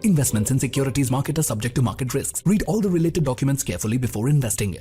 Investments in securities market are subject to market risks. Read all the related documents carefully before investing.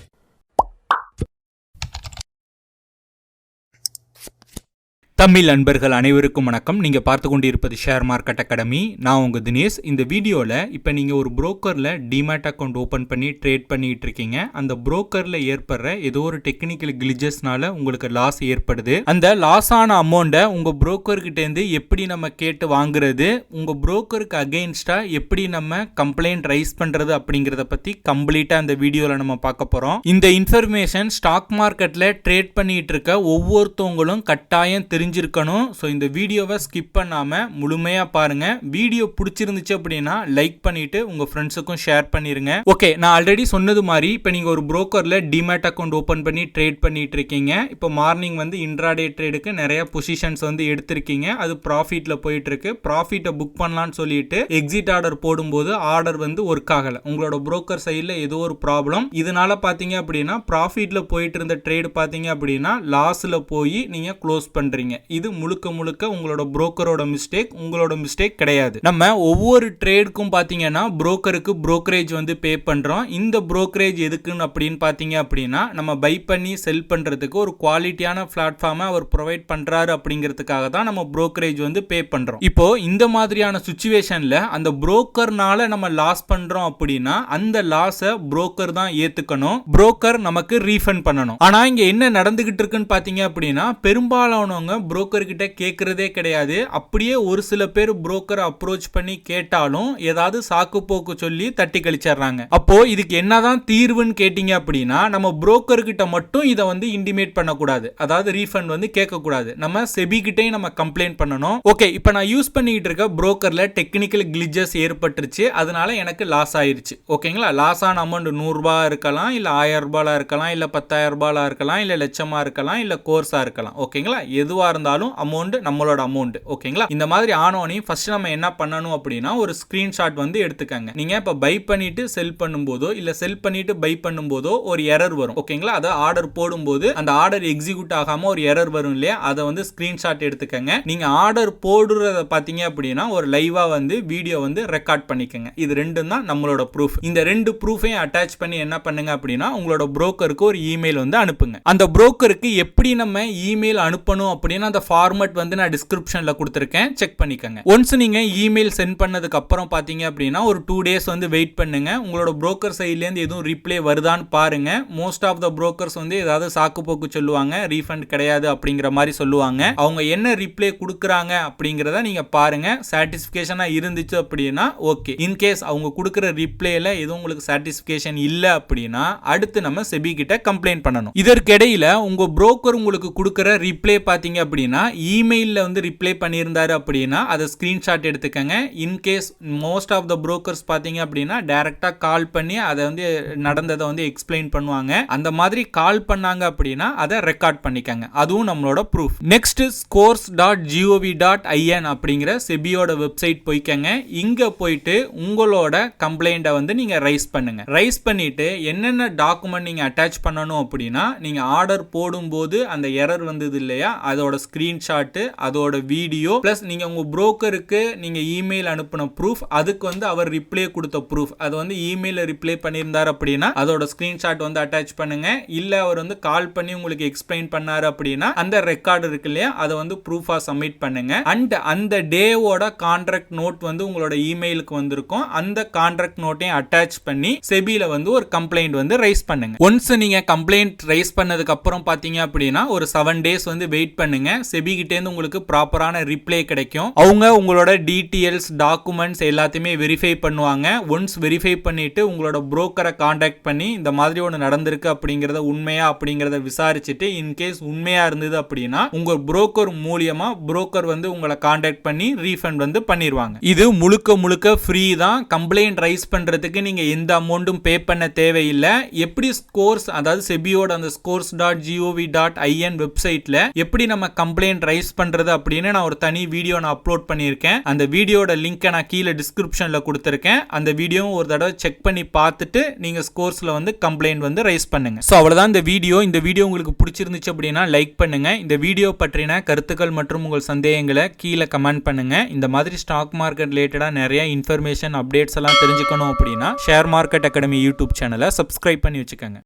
Tamil நண்பர்கள் அனைவருக்கும் வணக்கம். நீங்கள் பார்த்து கொண்டிருப்பது ஷேர் மார்க்கெட் அகாடமி. நான் உங்கள் தினேஷ். இந்த வீடியோவில் இப்போ நீங்கள் ஒரு புரோக்கரில் டிமேட் அக்கௌண்ட் ஓப்பன் பண்ணி ட்ரேட் பண்ணிகிட்டு இருக்கீங்க. அந்த புரோக்கரில் ஏற்படுற ஏதோ ஒரு டெக்னிக்கல் கிளிச்சஸ்னால உங்களுக்கு லாஸ் ஏற்படுது. அந்த லாஸ் ஆன அமௌண்ட்டை உங்கள் புரோக்கர்கிட்டேருந்து எப்படி நம்ம கேட்டு வாங்குறது, உங்கள் புரோக்கருக்கு அகெயின்ஸ்டாக எப்படி நம்ம கம்ப்ளைண்ட் ரைஸ் பண்ணுறது அப்படிங்கிறத பற்றி கம்ப்ளீட்டாக இந்த வீடியோவில் நம்ம பார்க்க போகிறோம். இந்த இன்ஃபர்மேஷன் ஸ்டாக் மார்க்கெட்டில் ட்ரேட் பண்ணிகிட்டு இருக்க ஒவ்வொருத்தவங்களும் கட்டாயம் தெரிஞ்சிருக்கணும். ஸோ இந்த வீடியோவை ஸ்கிப் பண்ணாமல் முழுமையாக பாருங்கள். வீடியோ பிடிச்சிருந்துச்சு அப்படின்னா லைக் பண்ணிவிட்டு உங்கள் ஃப்ரெண்ட்ஸுக்கும் ஷேர் பண்ணிடுங்க. ஓகே, நான் ஆல்ரெடி சொன்னது மாதிரி இப்போ நீங்கள் ஒரு புரோக்கரில் டிமேட் அக்கௌண்ட் ஓப்பன் பண்ணி ட்ரேட் பண்ணிட்டு இருக்கீங்க. இப்போ மார்னிங் வந்து இன்ட்ராடே ட்ரேடுக்கு நிறைய பொசிஷன்ஸ் வந்து எடுத்திருக்கீங்க. அது ப்ராஃபிட்டில் போயிட்டுருக்கு. ப்ராஃபிட்டை புக் பண்ணலான்னு சொல்லிட்டு எக்ஸிட் ஆர்டர் போடும்போது ஆர்டர் வந்து ஒர்க் ஆகலை. உங்களோட புரோக்கர் சைடில் ஏதோ ஒரு ப்ராப்ளம். இதனால பார்த்தீங்க அப்படின்னா ப்ராஃபிட்டில் போயிட்டு இருந்த ட்ரேடு பார்த்தீங்க அப்படின்னா லாஸில் போய் நீங்கள் க்ளோஸ் பண்ணுறீங்க. இது முழுக்க முழுக்க உங்களோட புரோக்கரோட மிஸ்டேக், உங்களோட மிஸ்டேக் கிடையாது. நம்ம ஒவ்வொரு ட்ரேடுக்கும் பார்த்தீங்கன்னா புரோக்கருக்கு புரோக்கரேஜ் வந்து பே பண்ணுறோம். இந்த புரோக்கரேஜ் எதுக்குன்னு அப்படின்னு பார்த்தீங்க அப்படின்னா நம்ம பை பண்ணி செல் பண்ணுறதுக்கு ஒரு குவாலிட்டியான பிளாட்ஃபார்மை அவர் ப்ரொவைட் பண்ணுறாரு அப்படிங்கிறதுக்காக தான் நம்ம புரோக்கரேஜ் வந்து பே பண்ணுறோம். இப்போ இந்த மாதிரியான சுச்சுவேஷனில் அந்த புரோக்கர்னால நம்ம லாஸ் பண்ணுறோம் அப்படின்னா அந்த லாஸை புரோக்கர் தான் ஏற்றுக்கணும். புரோக்கர் நமக்கு ரீஃபண்ட் பண்ணணும். ஆனால் இங்கே என்ன நடந்துகிட்டு இருக்குன்னு பார்த்தீங்க அப்படின்னா பெரும்பாலானவங்க புரோக்கர் கிட்ட கேட்கறதே கிடையாது. அப்படியே ஒரு சில பேர் புரோக்கரை அப்ரோச் பண்ணி கேட்டாலும் ஏதாவது சாக்கு போக்கு சொல்லி தட்டி கழிச்சிடுறாங்க. அப்போ இதுக்கு என்னதான் தீர்வுன்னு கேட்டீங்க அப்படின்னா நம்ம புரோக்கர் கிட்ட மட்டும் இதை வந்து இன்டிமேட் பண்ணக்கூடாது, அதாவது ரீஃபண்ட் வந்து கேட்கக்கூடாது. நம்ம செபி கிட்டையும் நம்ம கம்ப்ளைண்ட் பண்ணணும். ஓகே, இப்போ நான் யூஸ் பண்ணிட்டு இருக்க புரோக்கர்ல டெக்னிக்கல் கிளிச்சஸ் ஏற்பட்டுருச்சு, அதனால எனக்கு லாஸ் ஆயிருச்சு. ஓகேங்களா? லாஸ் ஆன அமௌண்ட் 100 ரூபாய் இருக்கலாம், இல்ல 1000 ரூபாய் இருக்கலாம், இல்ல 10,000 ரூபாய் இருக்கலாம், இல்ல லட்சமா இருக்கலாம், இல்ல கோர்ஸா இருக்கலாம். ஓகேங்களா? எதுவா இருந்தாலும் அமௌண்ட் நம்மளோட அமௌண்ட். ஓகேங்களா? இந்த மாதிரி ஆனோனே ஃபர்ஸ்ட் நம்ம என்ன பண்ணணும் அப்படின்னா ஒரு ஸ்கிரீன்ஷாட் வந்து எடுத்துக்கங்க. நீங்க இப்ப பை பண்ணிட்டு செல் பண்ணும்போதோ இல்ல செல் பண்ணிட்டு பை பண்ணும்போதோ ஒரு எரர் வரும். ஓகேங்களா? அத ஆர்டர் போடும்போது அந்த ஆர்டர் எக்ஸிக்யூட் ஆகாம ஒரு எரர் வரும் இல்லையா, அதை வந்து ஸ்கிரீன்ஷாட் எடுத்துக்கங்க. நீங்க ஆர்டர் போடுறத பாத்தீங்க அப்படின்னா ஒரு லைவா வந்து வீடியோ வந்து ரெக்கார்ட் பண்ணிக்கங்க. இது ரெண்டும் தான் நம்மளோட ப்ரூஃப். இந்த ரெண்டு ப்ரூஃபையும் அட்டாச் பண்ணி என்ன பண்ணுங்க அப்படின்னா உங்களோட புரோக்கருக்கு ஒரு இமெயில் வந்து அனுப்புங்க. அந்த புரோக்கருக்கு எப்படி நம்ம இமெயில் அனுப்பணும் அப்படின்னு அந்த ஃபார்மட் வந்து நான் டிஸ்கிரிப்ஷன்ல கொடுத்திருக்கேன், செக் பண்ணிக்கங்க. ஒன்ஸ் நீங்க இமெயில் சென்ட் பண்ணதுக்கு அப்புறம் பாத்தீங்க அப்படின்னா ஒரு 2 டேஸ் வந்து வெயிட் பண்ணுங்க. உங்களோட புரோக்கர் சைடுல இருந்து எதுவும் ரிப்ளை வருதான்னு பாருங்க. மோஸ்ட் ஆஃப் த புரோக்கர்ஸ் வந்து ஏதாவது சாக்கு போக்கு சொல்லுவாங்க, ரீஃபண்ட் கிடையாது அப்படிங்கிற மாதிரி சொல்லுவாங்க. அவங்க என்ன ரிப்ளை கொடுக்குறாங்க அப்படிங்கறத நீங்க பாருங்க. சாட்டிஸ்ஃபிகேஷனா இருந்துச்சு அப்படின்னா ஓகே. இன்கேஸ் அவங்க கொடுக்குற ரிப்ளைல எதுவும் உங்களுக்கு சாட்டிஸ்ஃபிகேஷன் இல்ல அப்படின்னா அடுத்து நம்ம செபி கிட்ட கம்ப்ளைண்ட் பண்ணணும். இதற்கிடையில உங்க புரோக்கர் உங்களுக்கு கொடுக்குற ரிப்ளை பாத்தீங்க அப்படின்னா இமெயில்ல வந்து ரிப்ளை பண்ணியிருந்தாரு அப்படின்னா அதை ஸ்கிரீன்ஷாட் எடுத்துக்கங்க. In case most of the brokers பாத்தீங்க அப்படின்னா டைரக்டா கால் பண்ணி அதை வந்து நடந்ததை வந்து எக்ஸ்பிளைன் பண்ணுவாங்க. அந்த மாதிரி கால் பண்ணாங்க அப்படின்னா அதை ரெக்கார்ட் பண்ணிக்கங்க. அதுவும் நம்மளோட ப்ரூஃப். நெக்ஸ்ட் 𝐻𝐸𝐻𝐺𝐽.in அப்படிங்கிற செபியோட வெப்சைட் போய்க்கங்க. இங்க போயிட்டு உங்களோட கம்ப்ளைண்ட்டை வந்து நீங்க ரைஸ் பண்ணுங்க. ரைஸ் பண்ணிட்டு என்னென்ன டாக்குமெண்ட் நீங்க அட்டாச் பண்ணணும் அப்படின்னா நீங்க ஆர்டர் போடும்போது அந்த எரர் வந்தது இல்லையா, அதோட ஸ்கிரீன்ஷாட், அதோட வீடியோ பிளஸ் நீங்க உங்க புரோக்கருக்கு நீங்க இமெயில் அனுப்பின ப்ரூஃப், அதுக்கு வந்து அவர் ரிப்ளை கொடுத்த ப்ரூஃப், அது வந்து இமெயில ரிப்ளை பண்ணியிருந்தார் அப்படின்னா அதோட ஸ்கிரீன்ஷாட் வந்து அட்டாச் பண்ணுங்க. இல்ல அவர் வந்து கால் பண்ணி உங்களுக்கு எக்ஸ்பிளைன் பண்ணாரு அப்படின்னா அந்த ரெக்கார்டு இருக்கு இல்லையா, அதை வந்து ப்ரூஃபா சப்மிட் பண்ணுங்க. அண்ட் அந்த டேவோட கான்ட்ராக்ட் நோட் வந்து உங்களோட இமெயிலுக்கு வந்திருக்கும். அந்த கான்ட்ராக்ட் நோட்டையும் அட்டாச் பண்ணி செபில வந்து ஒரு கம்ப்ளைண்ட் வந்து ரைஸ் பண்ணுங்க. ஒன்ஸ் நீங்க கம்ப்ளைண்ட் ரைஸ் பண்ணதுக்கு அப்புறம் பாத்தீங்க அப்படின்னா ஒரு 7 டேஸ் வந்து வெயிட் பண்ணுங்க. செபி கிட்ட இருந்து உங்களுக்கு ப்ராப்பரான ரிப்ளை கிடைக்கும். அவங்க உங்களோட டீடைல்ஸ், டாக்குமெண்ட்ஸ் எல்லாத்தையுமே வெரிஃபை பண்ணுவாங்க. ஒன்ஸ் வெரிஃபை பண்ணிட்டு உங்களோட புரோக்கரை கான்டாக்ட் பண்ணி இந்த மாதிரி ஒன்று நடந்திருக்கு அப்படிங்கறத உண்மையா அப்படிங்கறத விசாரிச்சுட்டு இன்கேஸ் உண்மையா இருந்தது அப்படின்னா உங்க புரோக்கர் மூலியமா புரோக்கர் வந்து உங்களை கான்டாக்ட் பண்ணி ரீஃபண்ட் வந்து பண்ணிடுவாங்க. இது முழுக்க முழுக்க ஃப்ரீ தான். கம்ப்ளைண்ட் ரைஸ் பண்றதுக்கு நீங்க எந்த அமௌண்ட்டும் பே பண்ண தேவையில்லை. எப்படி ஸ்கோர்ஸ், அதாவது செபியோட அந்த scores.gov.in வெப்சைட்ல எப்படி நம்ம கம்ப்ளைண்ட் ரைஸ் பண்றது அப்படின்னு நான் ஒரு தனி வீடியோ நான் அப்லோட் பண்ணியிருக்கேன். அந்த வீடியோட லிங்கை நான் கீழே டிஸ்கிரிப்ஷன்ல கொடுத்துருக்கேன். அந்த வீடியோவும் ஒரு தடவை செக் பண்ணி பார்த்துட்டு நீங்க ஸ்கோர்ஸ்ல வந்து கம்ப்ளைண்ட் வந்து ரைஸ் பண்ணுங்க. ஸோ அவ்வளவுதான் இந்த வீடியோ. இந்த வீடியோ உங்களுக்கு பிடிச்சிருந்துச்சு அப்படின்னா லைக் பண்ணுங்க. இந்த வீடியோ பற்றின கருத்துக்கள் மற்றும் உங்கள் சந்தேகங்களை கீழே கமெண்ட் பண்ணுங்க. இந்த மாதிரி ஸ்டாக் மார்க்கெட் ரிலேட்டடா நிறைய இன்ஃபர்மேஷன் அப்டேட்ஸ் எல்லாம் தெரிஞ்சுக்கணும் அப்படின்னா ஷேர் மார்க்கெட் அகாடமி யூடியூப் சேனலை சப்ஸ்கிரைப் பண்ணி வச்சுக்கோங்க.